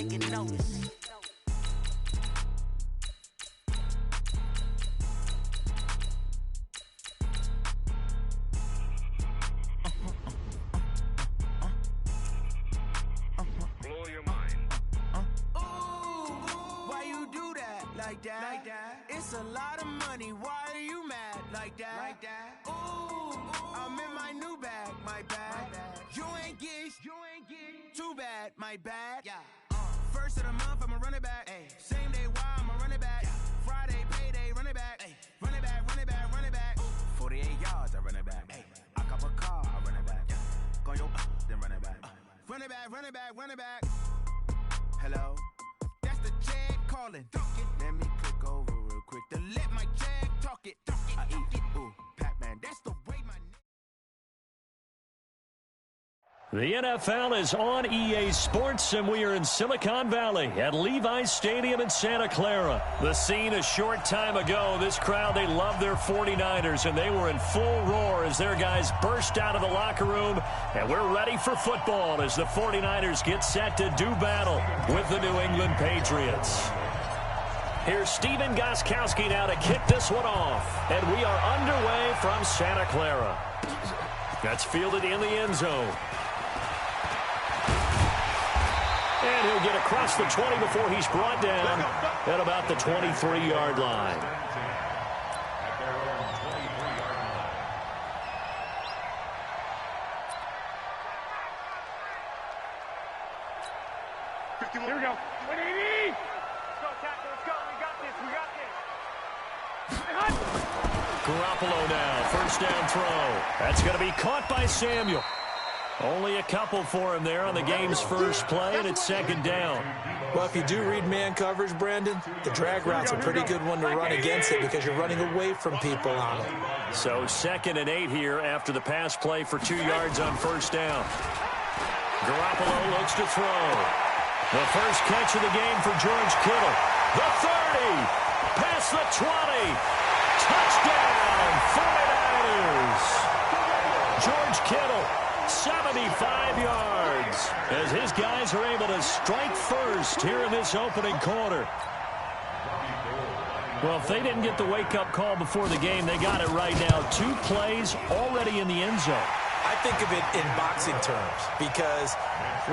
taking notice. Blow your mind. Why you do that like that? It's a lot of money. Why are you mad like that? Ooh, I'm in my new bag, my bad. You ain't get too bad, my bad. First of the month, I'ma run it back. Same day, why I'ma run it back. Friday, payday, run it back. Run it back, run it back, run it back. 48 yards, I run it back. I cop a car, I run it back. Go yo, then run it back. Run it back, run it back, run it back. Hello? That's the jag calling. Let me click over real quick to let my jag talk it. I eat it. Ooh, Pac-Man, that's the way my... The NFL is on EA Sports, and we are in Silicon Valley at Levi's Stadium in Santa Clara. The scene a short time ago, this crowd, they love their 49ers, and they were in full roar as their guys burst out of the locker room, and we're ready for football as the 49ers get set to do battle with the New England Patriots. Here's Steven Gostkowski now to kick this one off, and we are underway from Santa Clara. That's fielded in the end zone. And he'll get across the 20 before he's brought down at about the 23-yard line. Here we go. 180. Let's go, tackle. Let's go. We got this. We got this. Garoppolo now, first down throw. That's going to be caught by Samuel. Only a couple for him there on the game's first play, and it's second down. Well, if you do read man coverage, Brandon, the drag route's a pretty good one to run against it because you're running away from people on it. So 2nd and 8 here after the pass play for 2 yards on first down. Garoppolo looks to throw. The first catch of the game for George Kittle. The 30, past the 20. Touchdown, 49ers. George Kittle, 75 yards, as his guys are able to strike first here in this opening quarter. Well, if they didn't get the wake-up call before the game, they got it right now. 2 plays already in the end zone. I think of it in boxing terms because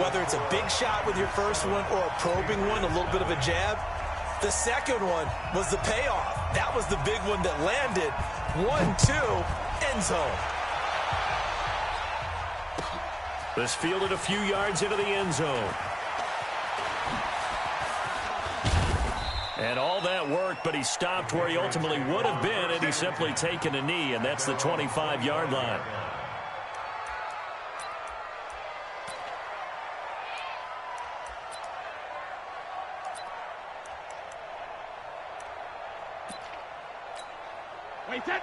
whether it's a big shot with your first one or a probing one, a little bit of a jab, the second one was the payoff. That was the big one that landed. 1-2, end zone. This fielded a few yards into the end zone. And all that worked, but he stopped where he ultimately would have been, and he's simply taken a knee, and that's the 25-yard line.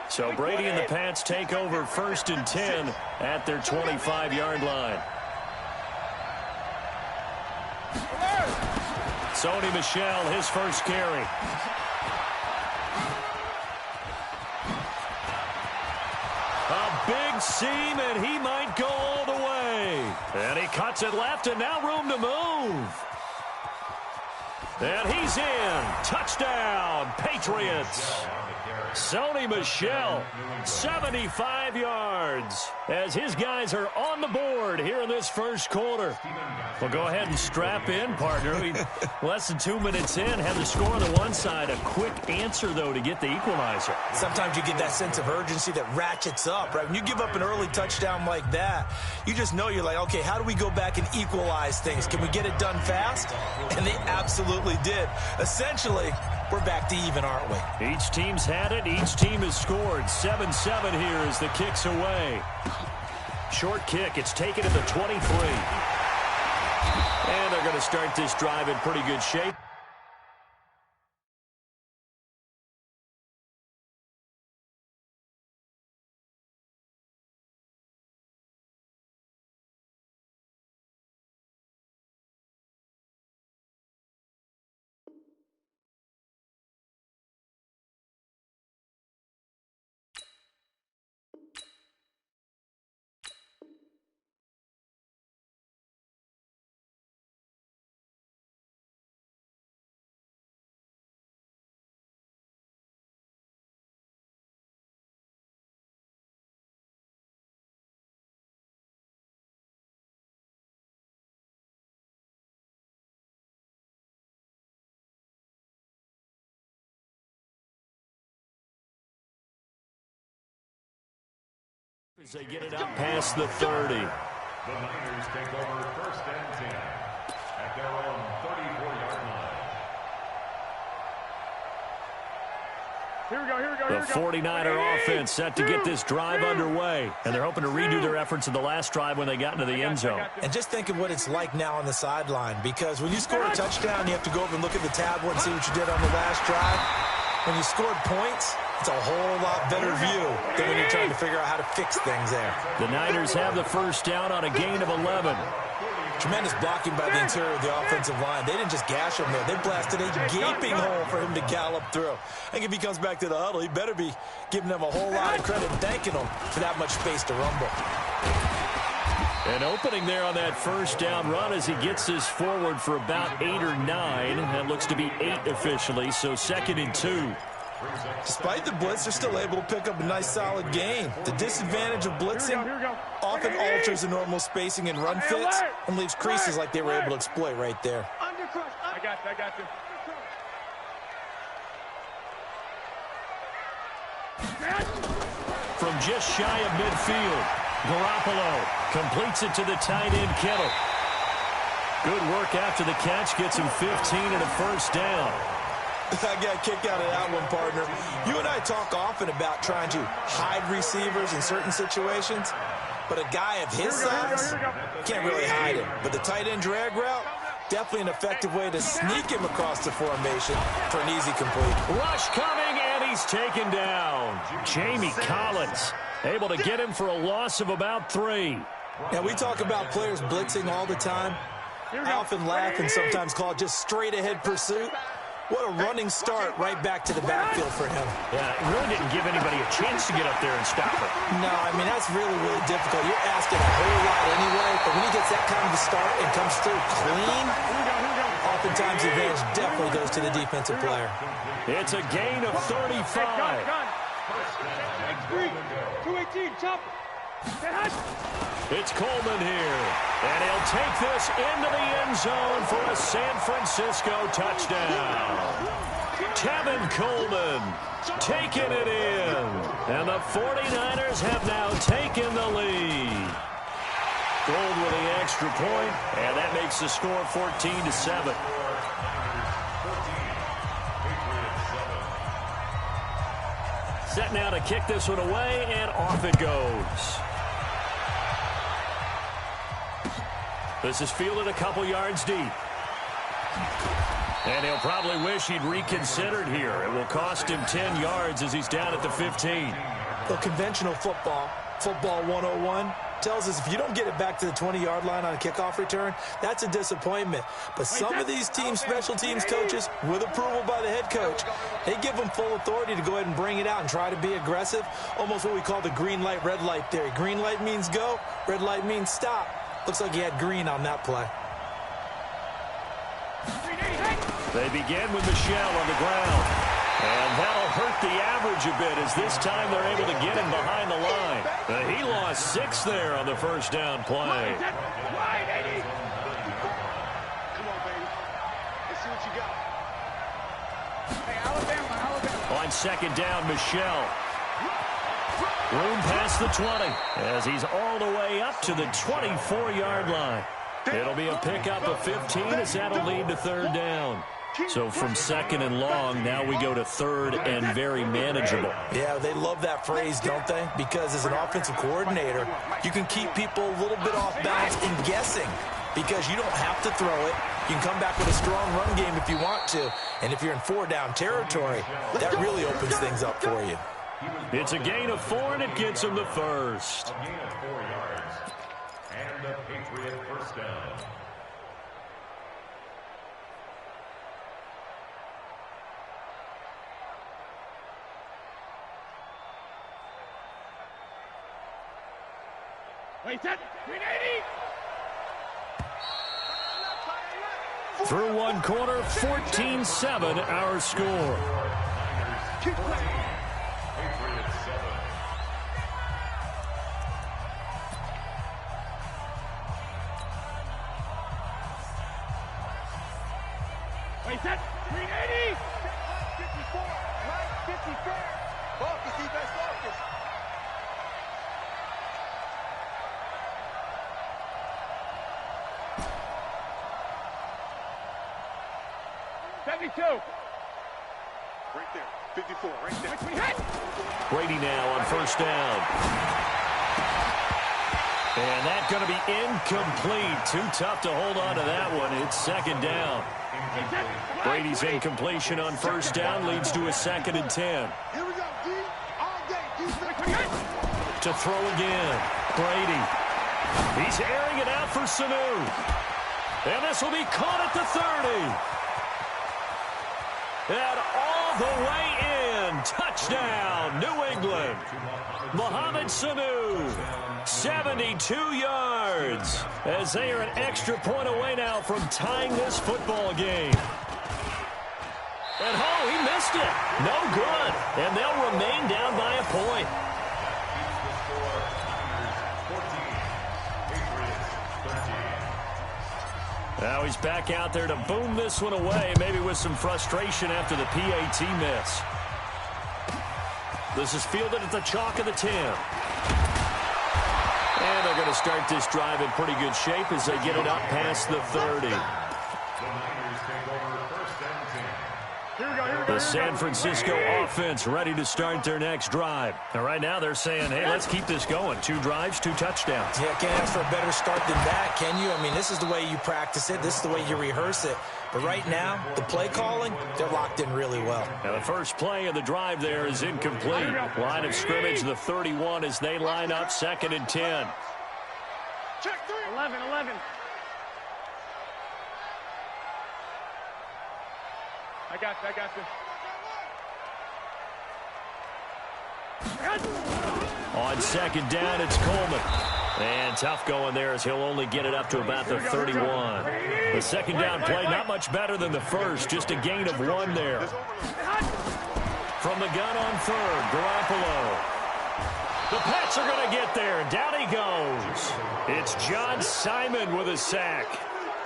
So Brady and the Pats take over 1st and 10 at their 25-yard line. Sony Michel, his first carry. A big seam, and he might go all the way. And he cuts it left, and now room to move. And he's in. Touchdown, Patriots. Sony Michel, 75 yards, as his guys are on the board here in this first quarter. Well, go ahead and strap in, partner. Less than 2 minutes in, have the score on the one side. A quick answer, though, to get the equalizer. Sometimes you get that sense of urgency that ratchets up, right? When you give up an early touchdown like that, you just know you're like, okay, how do we go back and equalize things? Can we get it done fast? And they absolutely did. Essentially, we're back to even, aren't we? Each team's had it. Each team has scored. 7-7 here as the kick's away. Short kick. It's taken to the 23. And they're going to start this drive in pretty good shape. As they get it up past the 30. The Niners take over 1st and 10 at their own 34-yard line. Here we go, here we go, The here we go. 49er offense set to get this drive underway, and they're hoping to redo their efforts in the last drive when they got into the end zone. And just think of what it's like now on the sideline, because when you score a touchdown, you have to go over and look at the tablet and see what you did on the last drive. When you scored points, it's a whole lot better view than when you're trying to figure out how to fix things there. The Niners have the first down on a gain of 11. Tremendous blocking by the interior of the offensive line. They didn't just gash him there. They blasted a gaping hole for him to gallop through. I think if he comes back to the huddle, he better be giving them a whole lot of credit and thanking them for that much space to rumble. An opening there on that first down run as he gets this forward for about 8 or 9. That looks to be 8 officially, so 2nd and 2. Despite the blitz, they're still able to pick up a nice solid gain. The disadvantage of blitzing often alters the normal spacing and run fits and leaves creases like they were able to exploit right there. I got you. From just shy of midfield, Garoppolo completes it to the tight end Kittle. Good work after the catch, gets him 15 and a first down. I got a kick out of that one, partner. You and I talk often about trying to hide receivers in certain situations, but a guy of his size can't really hide him. But the tight end drag route, definitely an effective way to sneak him across the formation for an easy complete. Rush coming, and he's taken down. Jamie Collins able to get him for a loss of about 3. Now, we talk about players blitzing all the time. I often laugh and sometimes call it just straight-ahead pursuit. What a running start right back to the backfield for him. Yeah, it really didn't give anybody a chance to get up there and stop it. No, I mean, that's really, really difficult. You're asking a whole lot anyway, but when he gets that kind of a start and comes through clean, oftentimes the advantage definitely goes to the defensive player. It's a gain of 35. 218, chop. It's Coleman here, and he'll take this into the end zone for a San Francisco touchdown. Tevin Coleman taking it in, and the 49ers have now taken the lead. Gold with the extra point, and that makes the score 14-7. Set now to kick this one away, and off it goes. This is fielded a couple yards deep. And he'll probably wish he'd reconsidered here. It will cost him 10 yards as he's down at the 15. The conventional football 101, tells us if you don't get it back to the 20-yard line on a kickoff return, that's a disappointment. But some of these team special teams coaches, with approval by the head coach, they give them full authority to go ahead and bring it out and try to be aggressive. Almost what we call the green light, red light theory. Green light means go, red light means stop. Looks like he had green on that play. They begin with Michelle on the ground. And that'll hurt the average a bit as this time they're able to get him behind the line. He lost 6 there on the first down play. Come on, baby. Let's see what you got. Hey, Alabama. On second down, Michelle. Room past the 20 as he's all the way up to the 24-yard line. It'll be a pickup of 15 as that'll lead to third down. So from second and long, now we go to third and very manageable. Yeah, they love that phrase, don't they? Because as an offensive coordinator, you can keep people a little bit off balance and guessing because you don't have to throw it. You can come back with a strong run game if you want to. And if you're in 4-down territory, that really opens things up for you. It's a gain of 4, and it gets him the first. A gain of 4 yards. And the Patriot first down. Wait, set. 380. Through one quarter, 14-7 our score. Patriots 7. Wait, set. 380. 54. Right, 54. Focus, defense, focus. 72. Right there. 54, right there. Brady now on first down. And that's going to be incomplete. Too tough to hold on to that one. It's second down. Brady's incompletion on first down leads to a 2nd and 10. Here we go, D. All day. To throw again. Brady. He's airing it out for Sanu. And this will be caught at the 30. And all the way in. Touchdown, New England. Mohamed Sanu. 72 yards as they are an extra point away now from tying this football game. And oh, he missed it. No good. And they'll remain down by a point. Now he's back out there to boom this one away, maybe with some frustration after the PAT miss. This is fielded at the chalk of the 10. And they're going to start this drive in pretty good shape as they get it up past the 30. The San Francisco offense ready to start their next drive. And right now they're saying, hey, let's keep this going. 2 drives, 2 touchdowns. Yeah, can't ask for a better start than that, can you? I mean, this is the way you practice it. This is the way you rehearse it. But right now, the play calling, they're locked in really well. Now the first play of the drive there is incomplete. Line of scrimmage, the 31 as they line up, 2nd and 10. Check 3. 11. I got you. On 2nd down, it's Coleman. And tough going there as he'll only get it up to about the 31. The 2nd down play, not much better than the first, just a gain of 1 there. From the gun on 3rd, Garoppolo. The Pats are going to get there. Down he goes. It's John Simon with a sack.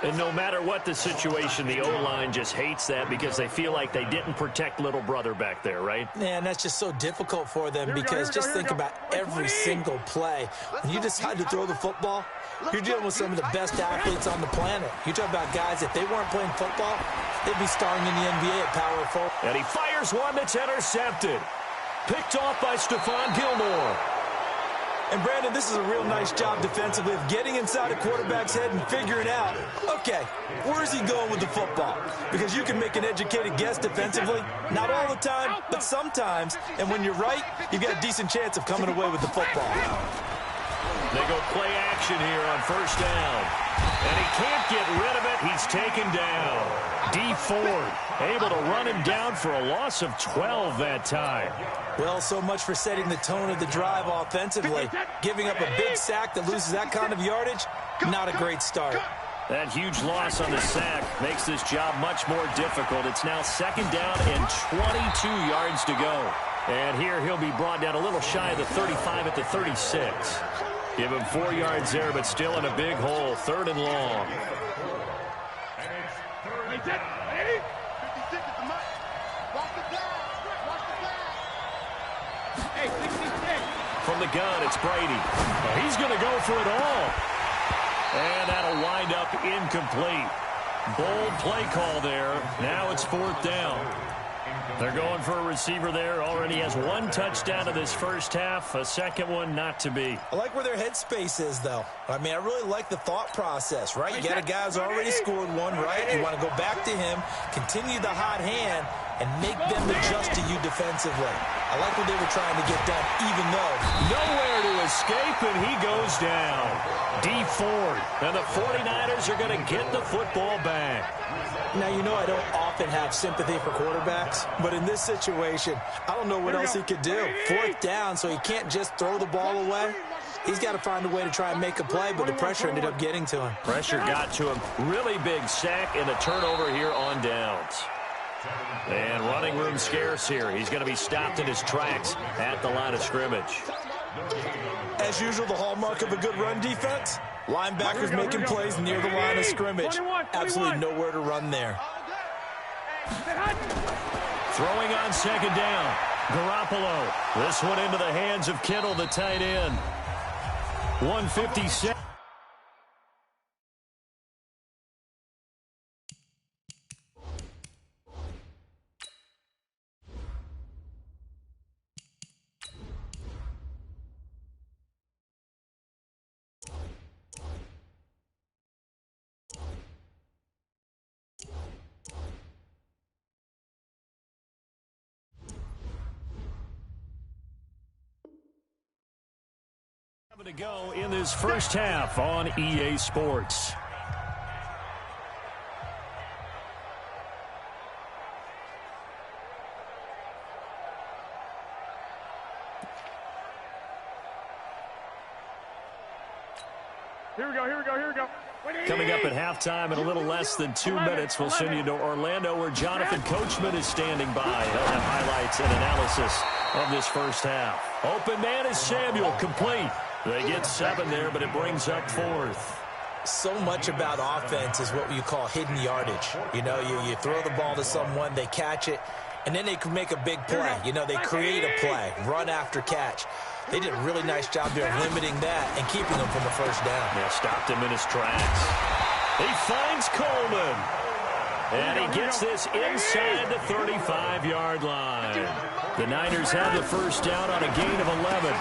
And no matter what the situation, the O-line just hates that because they feel like they didn't protect little brother back there, right? Man, that's just so difficult for them because just think about every single play. When you decide to throw the football, you're dealing with some of the best athletes on the planet. You talk about guys, if they weren't playing football, they'd be starring in the NBA at power forward. And he fires one that's intercepted. Picked off by Stephon Gilmore. And, Brandon, this is a real nice job defensively of getting inside a quarterback's head and figuring out, okay, where's he going with the football? Because you can make an educated guess defensively. Not all the time, but sometimes. And when you're right, you've got a decent chance of coming away with the football. They go play action here on first down. And he can't get rid of it. He's taken down. D. Ford able to run him down for a loss of 12 that time. Well, so much for setting the tone of the drive offensively. Giving up a big sack that loses that kind of yardage, not a great start. That huge loss on the sack makes this job much more difficult. It's now 2nd down and 22 yards to go. And here he'll be brought down a little shy of the 35 at the 36. Give him 4 yards there, but still in a big hole. 3rd and long. From the gun, it's Brady. He's going to go for it all. And that'll wind up incomplete. Bold play call there. Now it's 4th down. They're going for a receiver there. Already has 1 touchdown in this first half. A second one not to be. I like where their headspace is, though. I mean, I really like the thought process, right? You got a guy who's already scored 1, right? You want to go back to him, continue the hot hand, and make them adjust to you defensively. I like what they were trying to get done, even though nowhere to escape, and he goes down. D. Ford, and the 49ers are going to get the football back. Now, you know I don't often have sympathy for quarterbacks, but in this situation, I don't know what else he could do. 4th down, so he can't just throw the ball away. He's got to find a way to try and make a play, but the pressure ended up getting to him. Pressure got to him. Really big sack and a turnover here on downs. And running room scarce here. He's going to be stopped in his tracks at the line of scrimmage. As usual, the hallmark of a good run defense, linebackers making plays near the line of scrimmage. Absolutely nowhere to run there. Throwing on 2nd down. Garoppolo. This one into the hands of Kittle, the tight end. 157. To go in this first half on EA Sports. Here we go. Coming up at halftime in a little less than 2 minutes, we'll send you to Orlando where Jonathan Coachman is standing by. He'll have highlights and analysis of this first half. Open man is Samuel, complete. They get 7 there, but it brings up 4th. So much about offense is what you call hidden yardage. You know, you throw the ball to someone, they catch it, and then they can make a big play. You know, they create a play, run after catch. They did a really nice job there of limiting that and keeping them from the first down. Yeah, stopped him in his tracks. He finds Coleman. And he gets this inside the 35-yard line. The Niners have the first down on a gain of 11.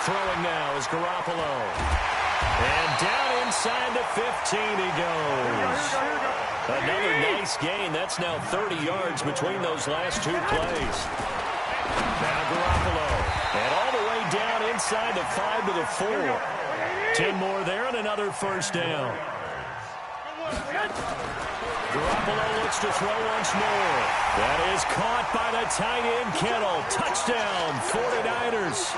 Throwing now is Garoppolo. And down inside the 15 he goes. Another nice gain. That's now 30 yards between those last 2 plays. Now Garoppolo. And all the way down inside the 5 to the 4. 10 more there and another first down. Garoppolo looks to throw once more. That is caught by the tight end Kittle. Touchdown, 49ers.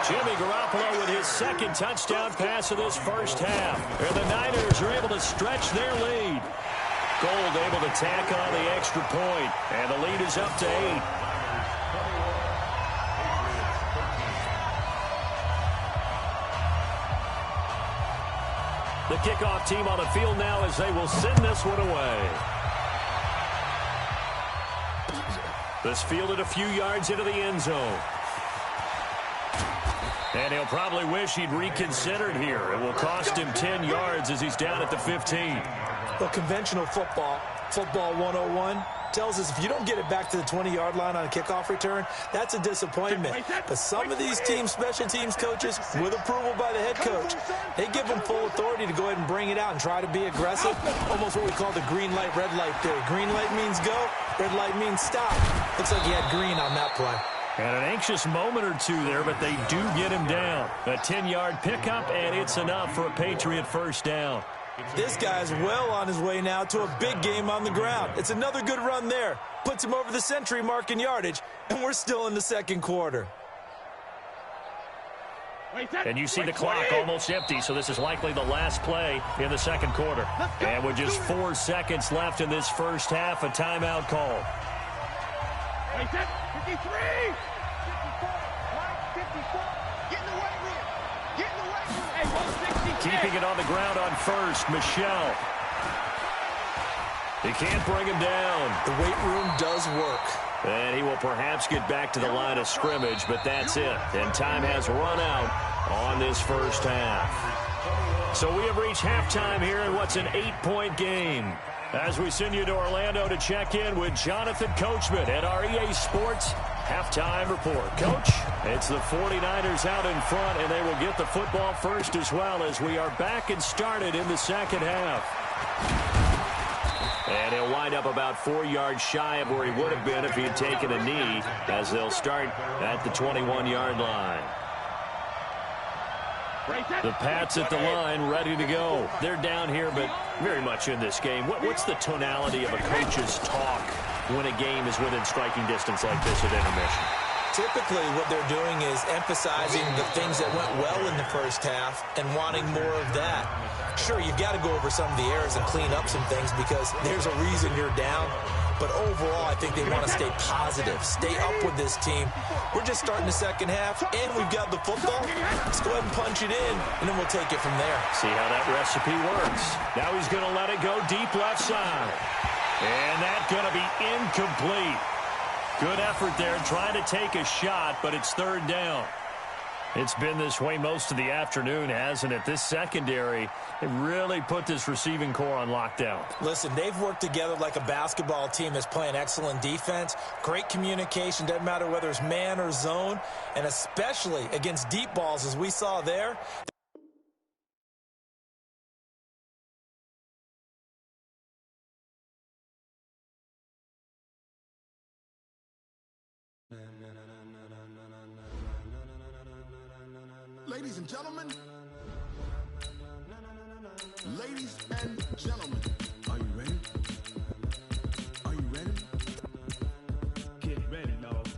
Jimmy Garoppolo with his second touchdown pass of this first half. And the Niners are able to stretch their lead. Gold able to tack on the extra point. And the lead is up to 8. The kickoff team on the field now as they will send this one away. This fielded a few yards into the end zone. And he'll probably wish he'd reconsidered here. It will cost him 10 yards as he's down at the 15. Well, conventional football 101, tells us if you don't get it back to the 20-yard line on a kickoff return, that's a disappointment. But some of these teams, special teams coaches, with approval by the head coach, they give them full authority to go ahead and bring it out and try to be aggressive. Almost what we call the green light, red light theory. Green light means go, red light means stop. Looks like he had green on that play. And an anxious moment or two there, but they do get him down. A 10-yard pickup, and it's enough for a Patriot first down. This guy's well on his way now to a big game on the ground. It's another good run there. Puts him over the century mark in yardage, and we're still in the second quarter. And you see the clock almost empty, so this is likely the last play in the second quarter. And with just 4 seconds left in this first half, a timeout call. 53! 54! 54! Get in the weight room! Get in the weight room! Hey, 160! Keeping it on the ground on first, Michelle. He can't bring him down. The weight room does work. And he will perhaps get back to the line of scrimmage, but that's it. And time has run out on this first half. So we have reached halftime here in what's an 8-point game. As we send you to Orlando to check in with Jonathan Coachman at our EA Sports Halftime Report. Coach, it's the 49ers out in front, and they will get the football first as well as we are back and started in the second half. And he'll wind up about 4 yards shy of where he would have been if he had taken a knee, as they'll start at the 21-yard line. The Pats at the line, ready to go. They're down here, but very much in this game. What's the tonality of a coach's talk when a game is within striking distance like this at intermission? Typically, what they're doing is emphasizing the things that went well in the first half and wanting more of that. Sure, you've got to go over some of the errors and clean up some things because there's a reason you're down. But overall, I think they want to stay positive, stay up with this team. We're just starting the second half, and we've got the football. Let's go ahead and punch it in, and then we'll take it from there. See how that recipe works. Now he's going to let it go deep left side. And that's going to be incomplete. Good effort there, trying to take a shot, but it's third down. It's been this way most of the afternoon, hasn't it? This secondary, it really put this receiving core on lockdown. Listen, they've worked together like a basketball team that's playing excellent defense. Great communication, doesn't matter whether it's man or zone, and especially against deep balls as we saw there. Ladies and gentlemen, ladies and gentlemen, are you ready? Are you ready? Get ready, dog.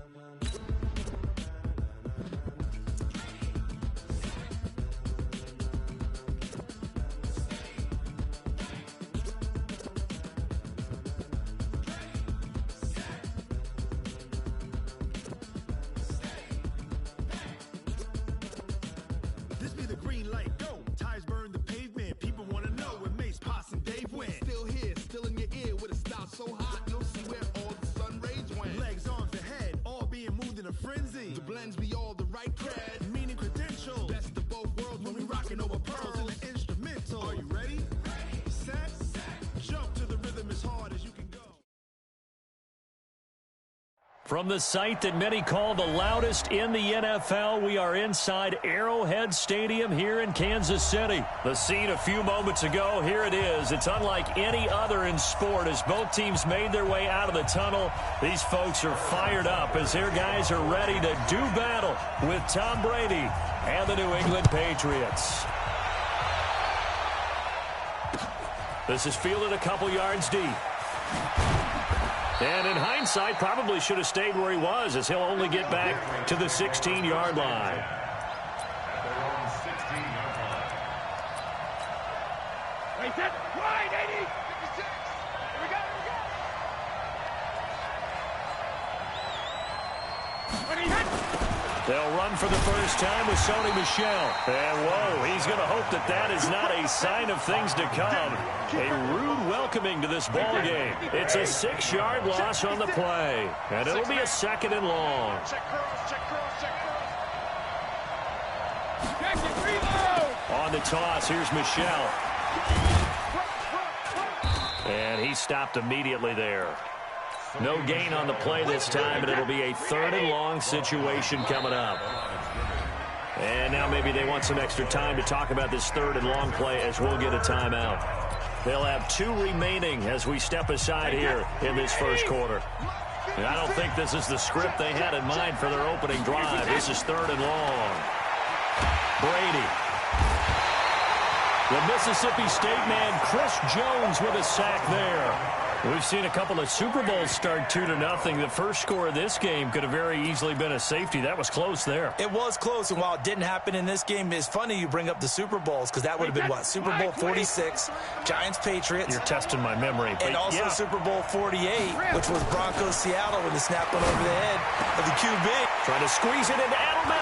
This be the green light, go. Tires burn the pavement. People want to know where Mace, Poss, and Dave went. Still here, still in your ear with a style so hot, you'll see where all the sun rays went. Legs, arms, and head, all being moved in a frenzy. The blends be all the right cred, meaning credentials. Best of both worlds when we rockin' over pearls in the instrumental. Are you ready? Set, jump to the rhythm as hard as you can go. From the site that many call the loudest in the NFL, we are inside Arrowhead Stadium here in Kansas City. The scene a few moments ago, here it is. It's unlike any other in sport as both teams made their way out of the tunnel. These folks are fired up as their guys are ready to do battle with Tom Brady and the New England Patriots. This is fielded a couple yards deep. And in hindsight, probably should have stayed where he was as he'll only get back to the 16-yard line. At their own 16-yard line. Wait, set, wide, 80, 56. Here we go, here we go. When he hit. They'll run for the first time with Sony Michel. And, whoa, he's going to hope that that is not a sign of things to come. A rude welcoming to this ball game. It's a 6-yard loss on the play. And it'll be a 2nd and long. Check cross, check cross, check cross. Check it, reload. On the toss, here's Michel. And he stopped immediately there. No gain on the play this time, and it'll be a 3rd and long situation coming up. And now maybe they want some extra time to talk about this 3rd and long play as we'll get a timeout. They'll have 2 remaining as we step aside here in this first quarter. And I don't think this is the script they had in mind for their opening drive. This is 3rd and long. Brady. The Mississippi State man, Chris Jones, with a sack there. We've seen a couple of Super Bowls start 2-0. The first score of this game could have very easily been a safety. That was close there. It was close, and while it didn't happen in this game, it's funny you bring up the Super Bowls because that would have been, what, Super Bowl 46, Giants-Patriots. You're testing my memory. But and also yeah. Super Bowl 48, which was Broncos-Seattle when the snap went over the head of the QB. Trying to squeeze it into Edelman.